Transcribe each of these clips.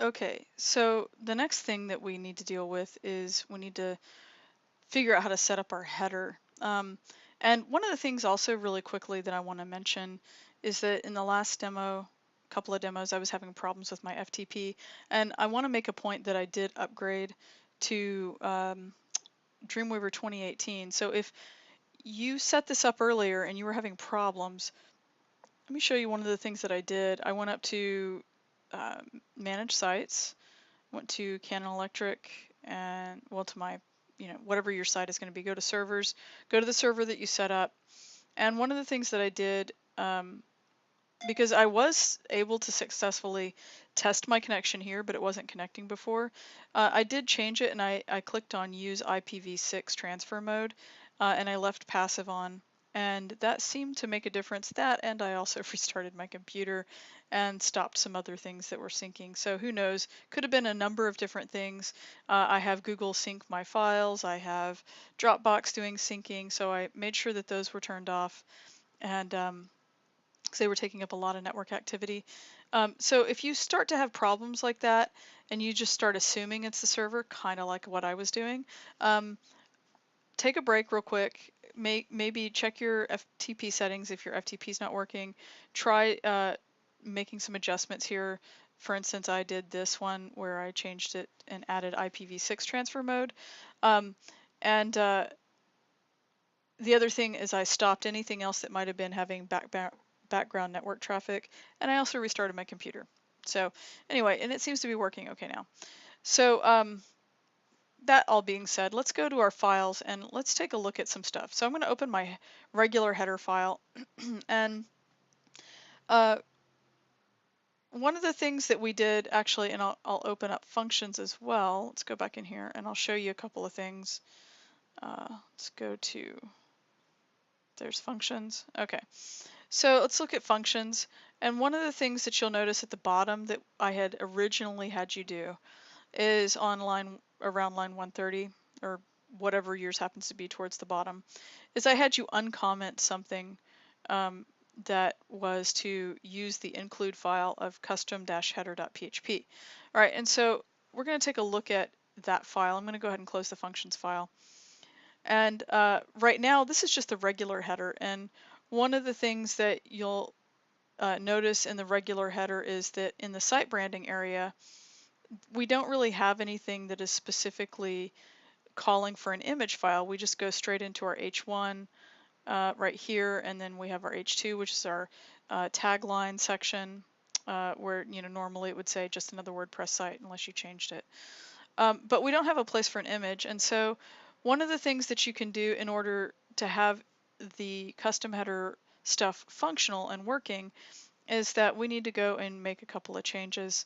Okay, so the next thing that we need to deal with is we need to figure out how to set up our header. And one of the things also really quickly that I want to mention is that in the last couple of demos, I was having problems with my FTP, and I want to make a point that I did upgrade to Dreamweaver 2018. So if you set this up earlier and you were having problems, let me show you one of the things that I did. I went up to Manage Sites, went to Canon Electric, and well, to my, whatever your site is going to be, go to servers, go to the server that you set up. And one of the things that I did, because I was able to successfully test my connection here, but it wasn't connecting before, I did change it, and I clicked on Use IPv6 Transfer Mode, and I left passive on. And that seemed to make a difference. That, and I also restarted my computer and stopped some other things that were syncing. So who knows? Could have been a number of different things. I have Google Sync my files. I have Dropbox doing syncing. So I made sure that those were turned off, and because they were taking up a lot of network activity. So if you start to have problems like that and you just start assuming it's the server, kind of like what I was doing, take a break real quick. Maybe check your FTP settings if your FTP is not working. Try making some adjustments here. For instance, I did this one where I changed it and added IPv6 transfer mode. And the other thing is I stopped anything else that might have been having background network traffic, and I also restarted my computer. So anyway, and it seems to be working okay now. So that all being said, let's go to our files and let's take a look at some stuff. So I'm going to open my regular header file, and one of the things that we did actually, and I'll open up functions as well. Let's go back in here and I'll show you a couple of things. Let's go to, there's functions. Okay. So let's look at functions. And one of the things that you'll notice at the bottom that I had originally had you do is on around line 130, or whatever yours happens to be towards the bottom, is I had you uncomment something that was to use the include file of custom-header.php. All right, and so we're going to take a look at that file. I'm going to go ahead and close the functions file. And right now, this is just the regular header. And one of the things that you'll notice in the regular header is that in the site branding area, we don't really have anything that is specifically calling for an image file. We just go straight into our H1 right here, and then we have our H2, which is our tagline section, where normally it would say just another WordPress site unless you changed it. But we don't have a place for an image, and so one of the things that you can do in order to have the custom header stuff functional and working is that we need to go and make a couple of changes.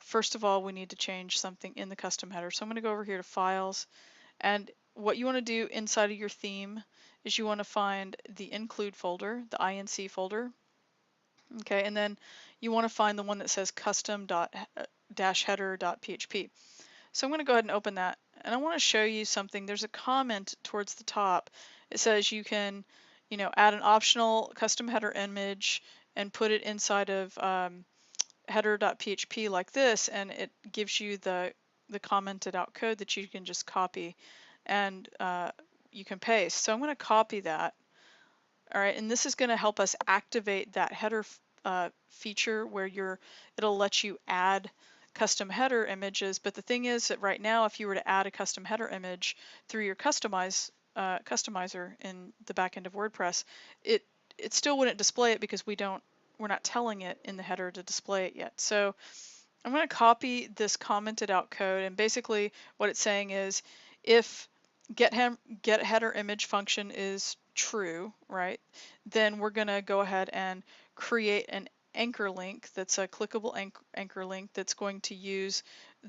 First of all, we need to change something in the custom header. So I'm going to go over here to Files, and what you want to do inside of your theme is you want to find the include folder, the INC folder. Okay, and then you want to find the one that says custom-header.php. So I'm going to go ahead and open that, and I want to show you something. There's a comment towards the top. It says you can, add an optional custom header image and put it inside of header.php like this, and it gives you the commented out code that you can just copy and you can paste. So I'm going to copy that. All right, and this is going to help us activate that header feature where it'll let you add custom header images. But the thing is that right now, if you were to add a custom header image through your customizer in the back end of WordPress, it still wouldn't display it because we're not telling it in the header to display it yet. So I'm going to copy this commented out code, and basically what it's saying is if get header image function is true, right, then we're going to go ahead and create an anchor link that's a clickable anchor link that's going to use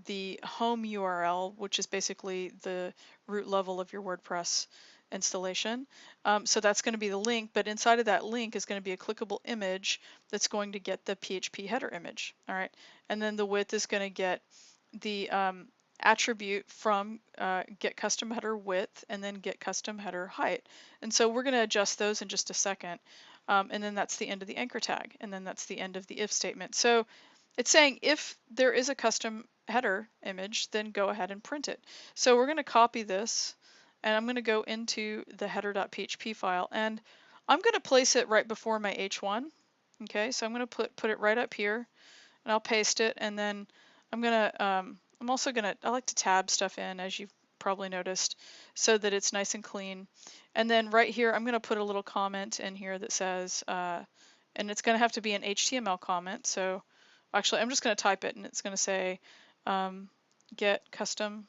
the home URL, which is basically the root level of your WordPress installation. So that's going to be the link, but inside of that link is going to be a clickable image that's going to get the PHP header image. All right, and then the width is going to get the attribute from get custom header width and then get custom header height. And so we're going to adjust those in just a second. And then that's the end of the anchor tag, and then that's the end of the if statement. So It's saying if there is a custom header image, then go ahead and print it. So we're going to copy this, and I'm going to go into the header.php file, and I'm going to place it right before my H1. Okay, so I'm going to put it right up here, and I'll paste it, and then I'm also gonna, I like to tab stuff in, as you've probably noticed, so that it's nice and clean. And then right here, I'm gonna put a little comment in here that says, and it's gonna have to be an HTML comment. So actually, I'm just gonna type it, and it's gonna say, get custom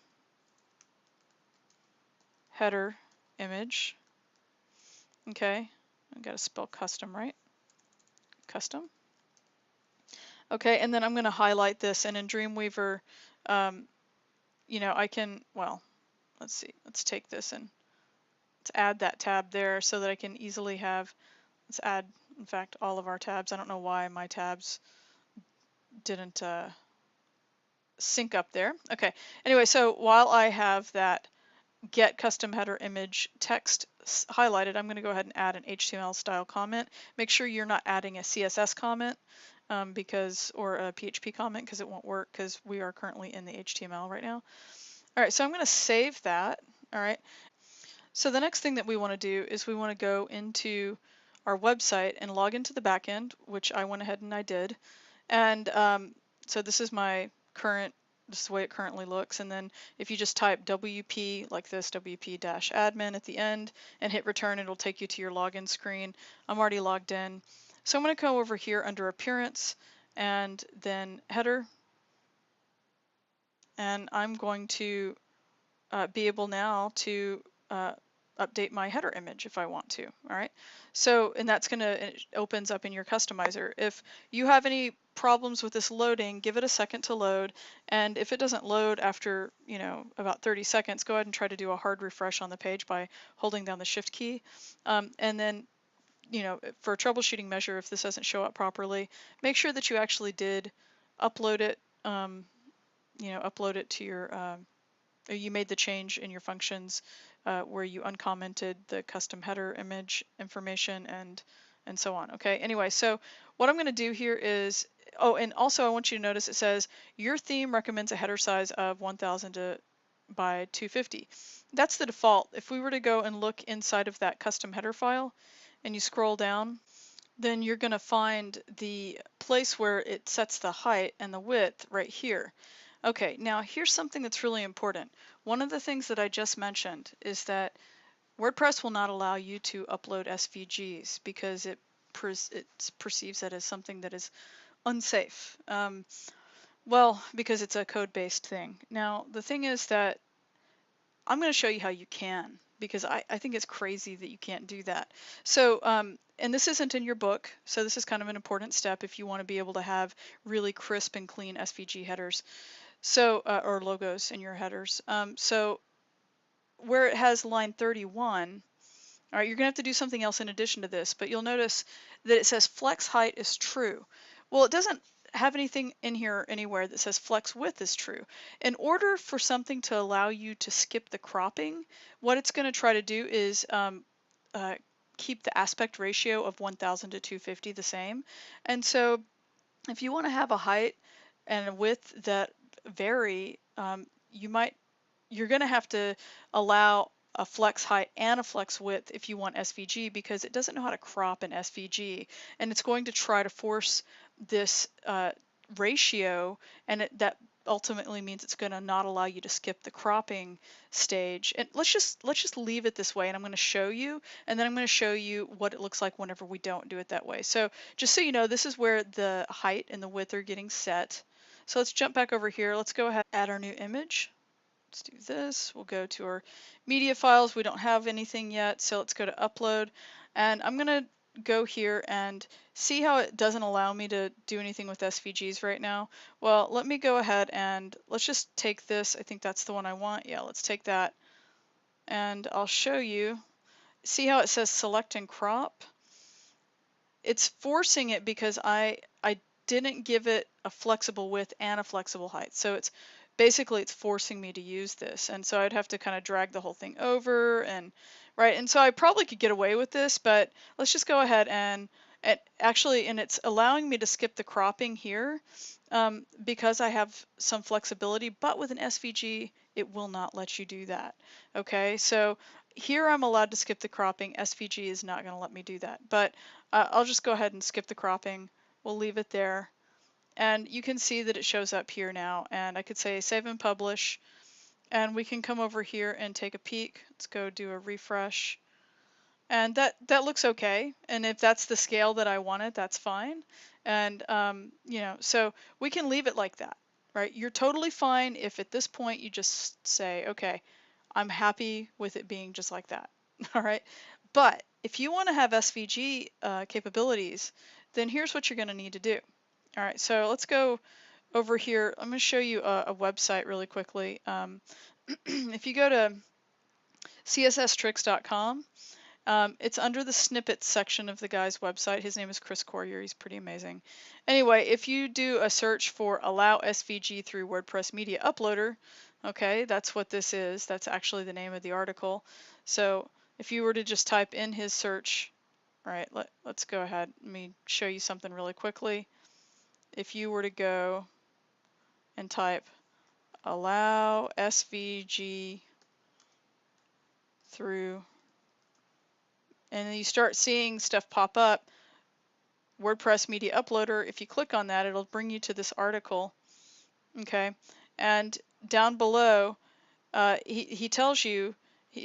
header image. Okay, I gotta spell custom right. Custom. Okay, and then I'm gonna highlight this, and in Dreamweaver, you know, I can, well, let's see, let's take this and let's add that tab there so that I can easily have, let's add, in fact, all of our tabs. I don't know why my tabs didn't sync up there. Okay, anyway, so while I have that get custom header image text highlighted, I'm going to go ahead and add an HTML style comment. Make sure you're not adding a CSS comment because, or a PHP comment, because it won't work because we are currently in the HTML right now. All right, so I'm going to save that. All right. So the next thing that we want to do is we want to go into our website and log into the backend, which I went ahead and I did. And so this is my current, this is the way it currently looks. And then if you just type WP like this, WP-admin at the end and hit return, it'll take you to your login screen. I'm already logged in. So I'm going to go over here under appearance and then header. And I'm going to be able now to update my header image if I want to. All right. So, and that's going to, it opens up in your customizer. If you have any problems with this loading, give it a second to load. And if it doesn't load after, you know, about 30 seconds, go ahead and try to do a hard refresh on the page by holding down the shift key. And then, you know, for a troubleshooting measure, if this doesn't show up properly, make sure that you actually did upload it, you know, upload it to your, you made the change in your functions where you uncommented the custom header image information and so on. Okay, anyway, so what I'm going to do here is, oh, and also I want you to notice it says your theme recommends a header size of 1000 by 250. That's the default. If we were to go and look inside of that custom header file and you scroll down, then you're going to find the place where it sets the height and the width right here. Okay, now here's something that's really important. One of the things that I just mentioned is that WordPress will not allow you to upload SVGs because it perceives that as something that is unsafe. Well, because it's a code-based thing. Now, the thing is that I'm going to show you how you can, because I think it's crazy that you can't do that. So, and this isn't in your book, so this is kind of an important step if you want to be able to have really crisp and clean SVG headers. So, or logos in your headers. So where it has line 31, all right, you're gonna have to do something else in addition to this, but you'll notice that it says flex height is true. Well, it doesn't have anything in here anywhere that says flex width is true. In order for something to allow you to skip the cropping, what it's gonna try to do is keep the aspect ratio of 1000 to 250 the same. And so if you want to have a height and a width that vary, you're going to have to allow a flex height and a flex width if you want SVG, because it doesn't know how to crop an SVG, and it's going to try to force this ratio, and that ultimately means it's going to not allow you to skip the cropping stage. And let's just leave it this way, and I'm going to show you, and then I'm going to show you what it looks like whenever we don't do it that way. So just so you know, this is where the height and the width are getting set. So let's jump back over here. Let's go ahead and add our new image. Let's do this. We'll go to our media files. We don't have anything yet, so let's go to upload. And I'm going to go here and see how it doesn't allow me to do anything with SVGs right now. Well, let me go ahead and let's just take this. I think that's the one I want. Yeah, let's take that. And I'll show you. See how it says select and crop? It's forcing it because I didn't give it a flexible width and a flexible height. So it's basically it's forcing me to use this. And so I'd have to kind of drag the whole thing over and right. And so I probably could get away with this, but let's just go ahead and And it's allowing me to skip the cropping here because I have some flexibility, but with an SVG, it will not let you do that. Okay, so here I'm allowed to skip the cropping. SVG is not going to let me do that, but I'll just go ahead and skip the cropping. We'll leave it there. And you can see that it shows up here now. And I could say save and publish. And we can come over here and take a peek. Let's go do a refresh. And that looks okay. And if that's the scale that I wanted, that's fine. And you know, so we can leave it like that, right? You're totally fine if at this point you just say, okay, I'm happy with it being just like that. All right. But if you want to have SVG capabilities, then here's what you're going to need to do. All right. So let's go over here. I'm going to show you a website really quickly. If you go to csstricks.com, it's under the snippets section of the guy's website. His name is Chris Corrier. He's pretty amazing. Anyway, if you do a search for allow SVG through WordPress Media Uploader, okay, that's what this is. That's actually the name of the article. So if you were to just type in his search, all right, let's go ahead. Let me show you something really quickly. If you were to go and type allow SVG through, and then you start seeing stuff pop up, WordPress Media Uploader, if you click on that, it'll bring you to this article, okay? And down below, he tells you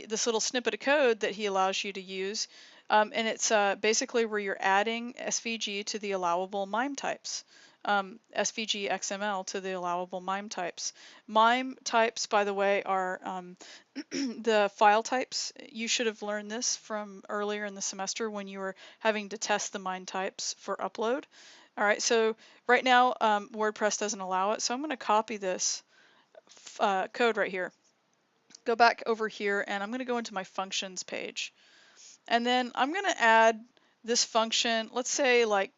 this little snippet of code that he allows you to use, and it's basically where you're adding SVG to the allowable MIME types. SVG XML to the allowable MIME types. MIME types, by the way, are the file types. You should have learned this from earlier in the semester when you were having to test the MIME types for upload. All right, so right now WordPress doesn't allow it, so I'm going to copy this code right here. Go back over here, and I'm going to go into my functions page. And then I'm going to add this function. Let's say, like,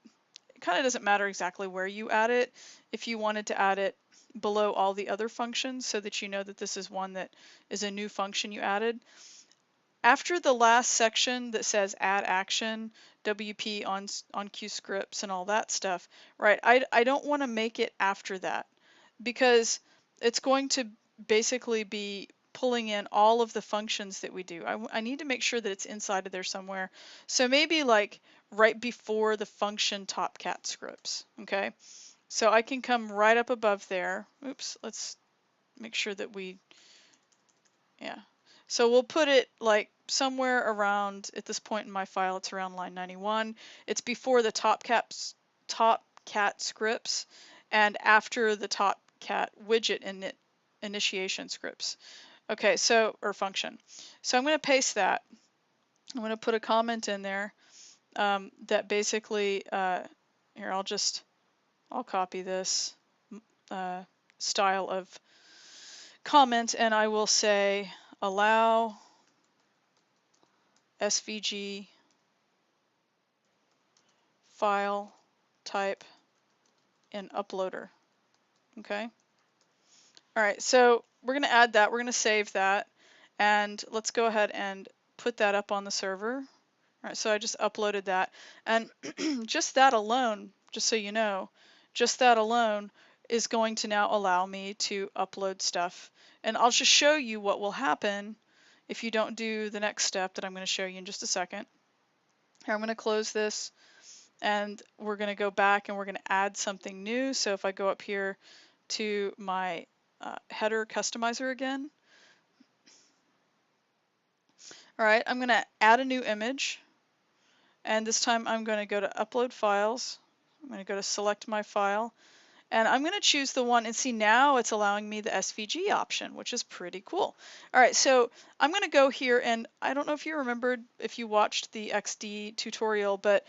it kind of doesn't matter exactly where you add it. If you wanted to add it below all the other functions so that you know that this is one that is a new function you added. After the last section that says add action, WP on Q scripts and all that stuff, right? I don't want to make it after that because it's going to basically be pulling in all of the functions that we do. I need to make sure that it's inside of there somewhere. So maybe like right before the function topcat scripts, okay? So I can come right up above there. Oops, let's make sure that yeah. So we'll put it like somewhere around, at this point in my file, it's around line 91. It's before the topcat scripts and after the topcat widget initiation scripts. Okay, so, or function. So I'm going to paste that. I'm going to put a comment in there that basically, here, I'll copy this style of comment, and I will say allow SVG file type in uploader. Okay. All right, so we're going to add that. We're going to save that, and let's go ahead and put that up on the server. All right, so I just uploaded that, and just that alone, just so you know, just that alone is going to now allow me to upload stuff. And I'll just show you what will happen if you don't do the next step that I'm going to show you in just a second. Here, I'm going to close this, and we're going to go back and we're going to add something new. So if I go up here to my header customizer again, all right, I'm going to add a new image, and this time I'm going to go to upload files. I'm going to go to select my file, and I'm going to choose the one, and see now it's allowing me the SVG option, which is pretty cool. All right, so I'm going to go here, and I don't know if you remembered if you watched the XD tutorial, but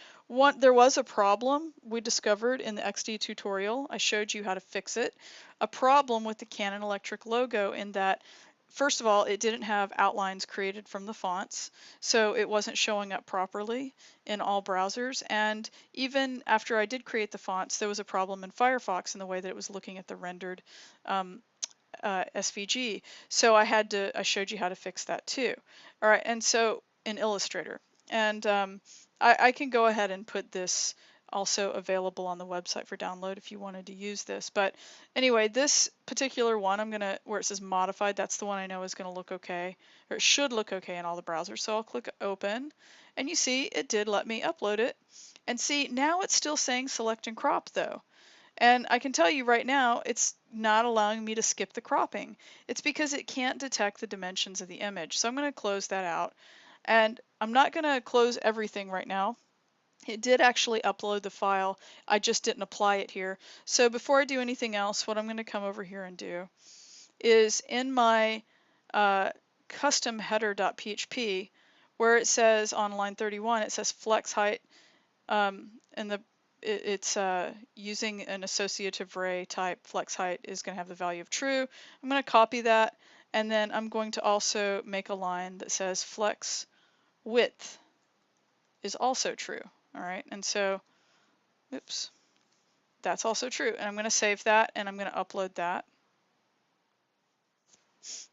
there was a problem we discovered in the XD tutorial. I showed you how to fix it. A problem with the Canon Electric logo in that, first of all, it didn't have outlines created from the fonts, so it wasn't showing up properly in all browsers. And even after I did create the fonts, there was a problem in Firefox in the way that it was looking at the rendered SVG. So I showed you how to fix that too. All right, and so in Illustrator. And I can go ahead and put this also available on the website for download if you wanted to use this. But anyway, this particular one, I'm gonna, where it says modified, that's the one I know is gonna look okay, or it should look okay in all the browsers. So I'll click open, and you see it did let me upload it. And see, now it's still saying select and crop though. And I can tell you right now, it's not allowing me to skip the cropping. It's because it can't detect the dimensions of the image. So I'm going to close that out. And I'm not going to close everything right now. It did actually upload the file. I just didn't apply it here. So before I do anything else, what I'm going to come over here and do is in my custom header.php, where it says on line 31, it says flex height, and it's using an associative array type. Flex height is going to have the value of true. I'm going to copy that, and then I'm going to also make a line that says flex width is also true. All right, and so, oops, that's also true. And I'm going to save that, and I'm going to upload that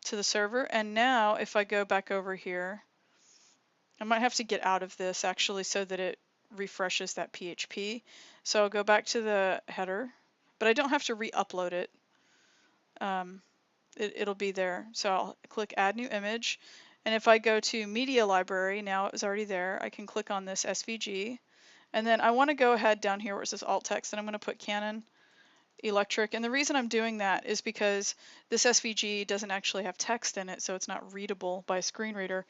to the server. And now if I go back over here, I might have to get out of this actually so that it refreshes that PHP. So I'll go back to the header, but I don't have to re-upload it. It'll be there. So I'll click add new image. And if I go to media library, now it was already there, I can click on this SVG. And then I want to go ahead down here where it says alt text, and I'm going to put Canon electric. And the reason I'm doing that is because this SVG doesn't actually have text in it, so it's not readable by a screen reader.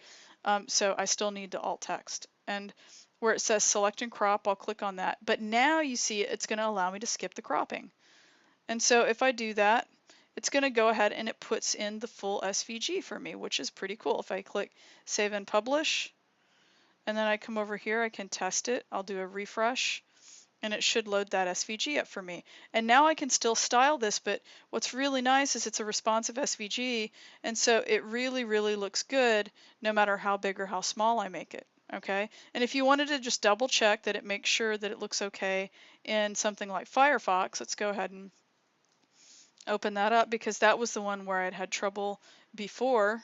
So I still need to alt text. And where it says select and crop, I'll click on that. But now you see it's going to allow me to skip the cropping. And so if I do that, it's going to go ahead and it puts in the full SVG for me, which is pretty cool. If I click save and publish, and then I come over here, I can test it. I'll do a refresh, and it should load that SVG up for me. And now I can still style this, but what's really nice is it's a responsive SVG, and so it really, really looks good no matter how big or how small I make it. Okay, and if you wanted to just double check that it makes sure that it looks okay in something like Firefox, let's go ahead and open that up, because that was the one where I'd had trouble before.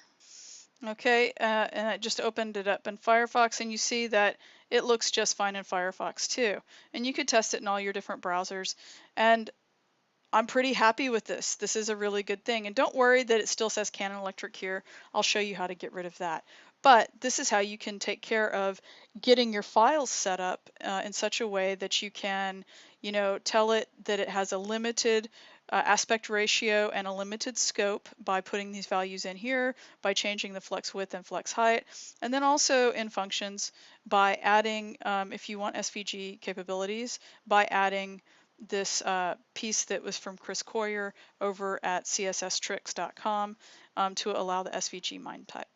Okay, and I just opened it up in Firefox, and you see that it looks just fine in Firefox too. And you could test it in all your different browsers. And I'm pretty happy with this. This is a really good thing. And don't worry that it still says Canon Electric here. I'll show you how to get rid of that. But this is how you can take care of getting your files set up in such a way that you can, tell it that it has a limited aspect ratio and a limited scope by putting these values in here, by changing the flex width and flex height, and then also in functions by adding, if you want SVG capabilities, by adding this piece that was from Chris Coyer over at csstricks.com to allow the SVG MIME type.